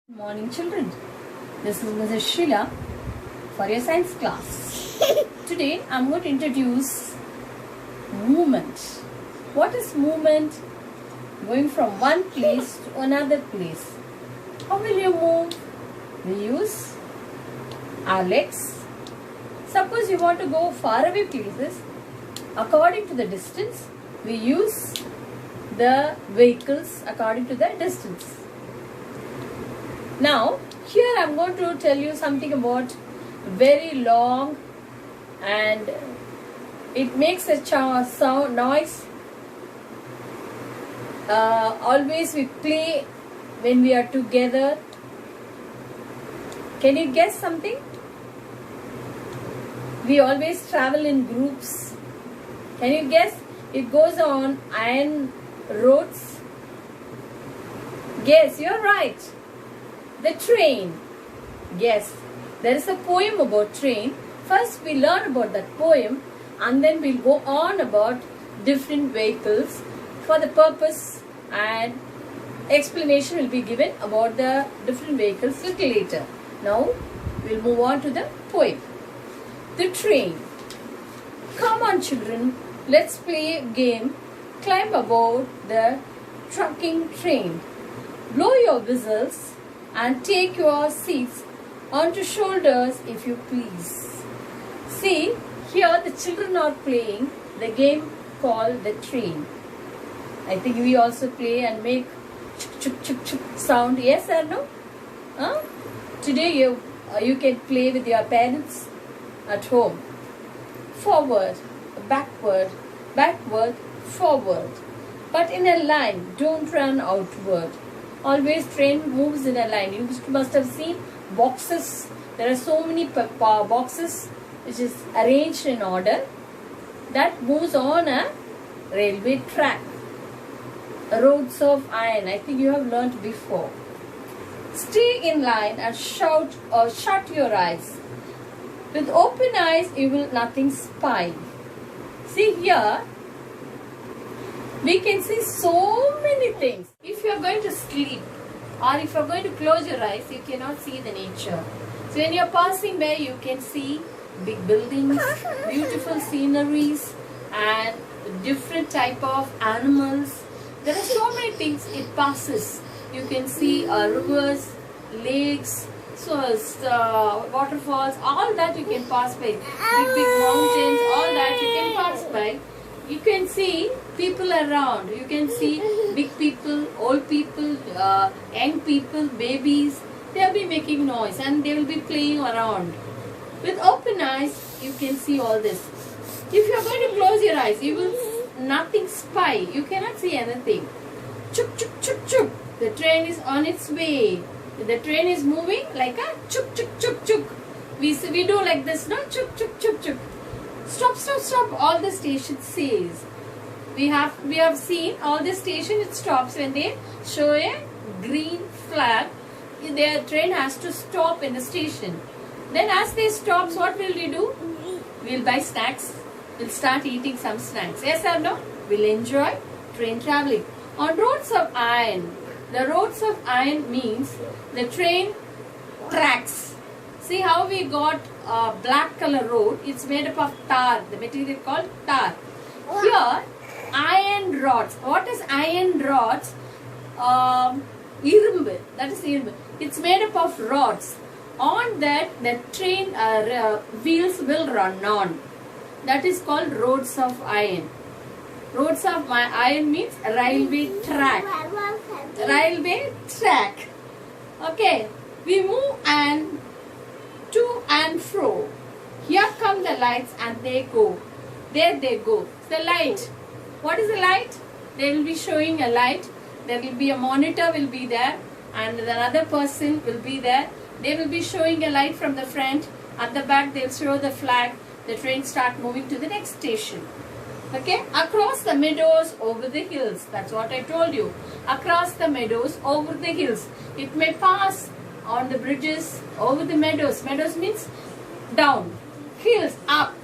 Good morning, children. This is Mrs. Sheila for your science class. Today I am going to introduce movement. What is movement? Going from one place to another place. How will you move? We use our legs. Suppose you want to go far away places. According to the distance, we use the vehicles according to the distance. Now, here I am going to tell you something about very long and it makes a sound noise. Always we play when we are together. Can you guess something? We always travel in groups. Can you guess? It goes on iron roads. Guess, you're right. The train. Yes, there is a poem about train. First we learn about that poem and then we'll go on about different vehicles for the purpose, and explanation will be given about the different vehicles little later. Now we'll move on to the poem. The train. Come on children, let's play a game. Climb aboard the trucking train. Blow your whistles and take your seats onto shoulders if you please. See, here the children are playing the game called the train. I think we also play and make chuk chuk chuk chuk sound. Yes or no? Today you can play with your parents at home. Forward, backward, backward, forward. But in a line, don't run outward. Always train moves in a line. You must have seen boxes. There are so many boxes which is arranged in order that moves on a railway track. Roads of iron. I think you have learnt before. Stay in line and shout or shut your eyes. With open eyes you will nothing spy. See here, we can see so many things. If you are going to sleep or if you are going to close your eyes, you cannot see the nature. So when you are passing by, you can see big buildings, beautiful sceneries and different type of animals. There are so many things it passes. You can see rivers, lakes, waterfalls, all that you can pass by. Big mountains, all that you can pass by. You can see people around. You can see big people, old people, young people, babies. They will be making noise and they will be playing around. With open eyes, you can see all this. If you are going to close your eyes, you will nothing spy. You cannot see anything. Chuk chuk chuk chuk. The train is on its way. The train is moving like a chuk chuk chuk chuk. We do like this, no? Chuk chuk chuk chuk. Stop, stop, stop. All the stations says. We have seen all the station it stops when they show a green flag. Their train has to stop in the station. Then as they stops, what will we do? We'll buy snacks. We'll start eating some snacks. Yes or no? We'll enjoy train traveling. On roads of iron. The roads of iron means the train tracks. See how we got a black color road. It's made up of tar. The material called tar. Here, iron rods. What is iron rods? Irumbu. That is irumbu. It's made up of rods. On that, the train wheels will run on. That is called roads of iron. Roads of iron means railway track. Railway track. Okay. We move and to and fro. Here come the lights and they go. There they go. The light. What is the light? They will be showing a light. There will be a monitor will be there and another person will be there. They will be showing a light from the front. At the back they will show the flag. The train start moving to the next station. Okay. Across the meadows, over the hills. That's what I told you. Across the meadows, over the hills. It may pass on the bridges, over the meadows. Meadows means down. Hills, up.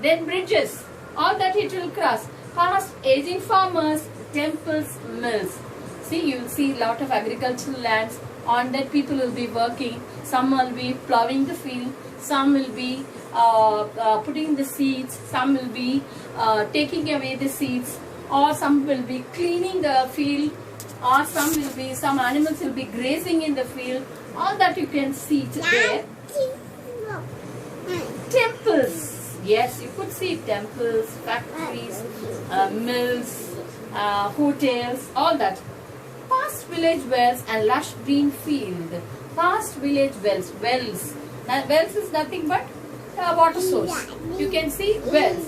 Then bridges. All that it will cross. Past aging farmers, temples, mills. See, you will see lot of agricultural lands. On that people will be working. Some will be plowing the field. Some will be putting the seeds. Some will be taking away the seeds. Or some will be cleaning the field. Or some animals will be grazing in the field. All that you can see there. Temples. Yes, you could see temples, factories, mills, hotels, all that. Past village wells and lush green field. Past village wells. Wells is nothing but a water source. You can see wells.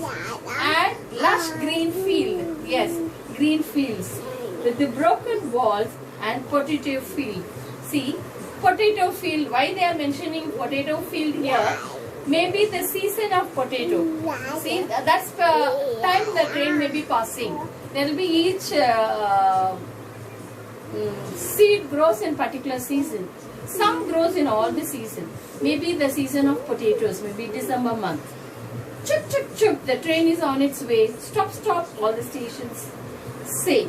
And lush green field. Yes, green fields. With the broken walls and potato field. See, potato field. Why they are mentioning potato field here? Maybe the season of potato. See, that's the time the train may be passing. There will be each seed grows in particular season. Some grows in all the season. Maybe the season of potatoes, maybe December month. Chuk chuk chuk, the train is on its way. Stop stop, all the stations say.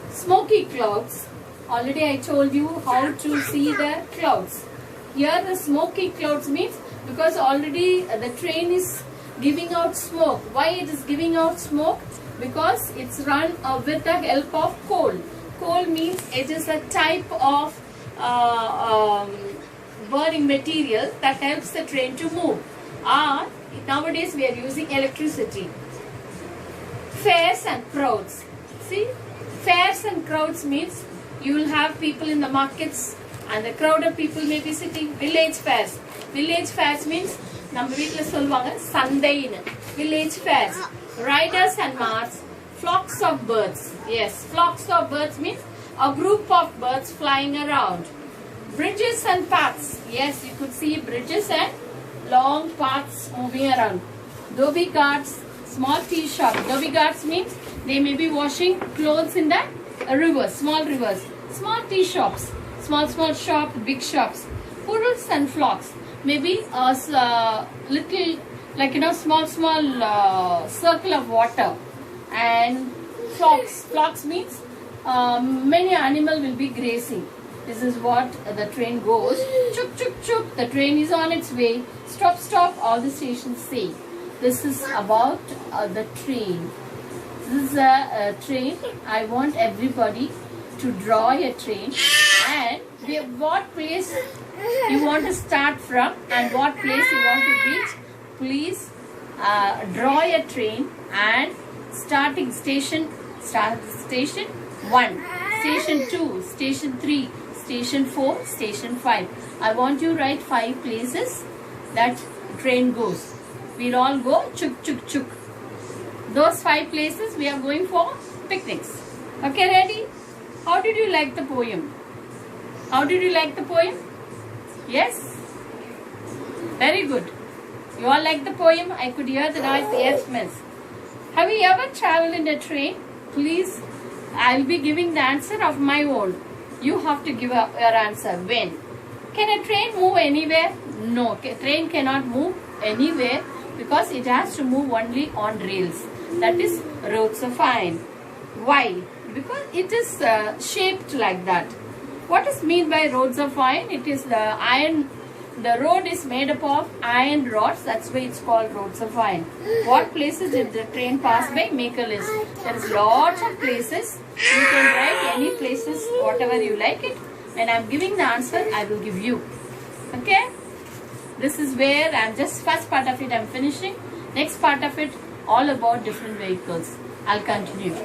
Smoky clouds. Already I told you how to see the clouds. Here the smoky clouds means because already the train is giving out smoke. Why it is giving out smoke? Because it's run with the help of coal. Coal means it is a type of burning material that helps the train to move. Nowadays we are using electricity. Fairs and crowds. See, fairs and crowds means you will have people in the markets and the crowd of people may be sitting. Village fairs. Village fairs means நம்ம வீட்ல சொல்வாங்க சந்தைன்னு. Village fairs. Riders and marts. Flocks of birds. Yes, flocks of birds means a group of birds flying around. Bridges and paths. Yes, you could see bridges and long paths moving around. Dhobi ghats, small tea shop. Dhobi ghats means they may be washing clothes in the rivers, small rivers. Small tea shops, small shop, big shops. Poodles and flocks. Maybe a little, like small circle of water. And flocks means many animals will be grazing. This is what the train goes. Chuk chuk chuk, the train is on its way. Stop stop, all the stations say. This is about the train. This is a train. I want everybody to draw a train and what place you want to start from and what place you want to reach. Please draw a train and starting station 1, station 2, station 3, station 4, station 5. I want you to write 5 places that train goes. We'll all go chuk chuk chuk. Those 5 places we are going for picnics. Okay, ready? How did you like the poem? How did you like the poem? Yes? Very good. You all like the poem? I could hear the noise. Yes, miss. Have you ever traveled in a train? Please, I will be giving the answer of my own. You have to give your answer. When? Can a train move anywhere? No, a train cannot move anywhere because it has to move only on rails. That is, roads are fine. Why? Because it is shaped like that. What is mean by roads are fine? It is the iron. The road is made up of iron rods. That's why it's called roads are fine. What places did the train pass by? Make a list. There is lots of places. You can write any places, whatever you like it. When I'm giving the answer, I will give you. Okay? This is where I'm just first part of it I'm finishing. Next part of it all about different vehicles. I'll continue.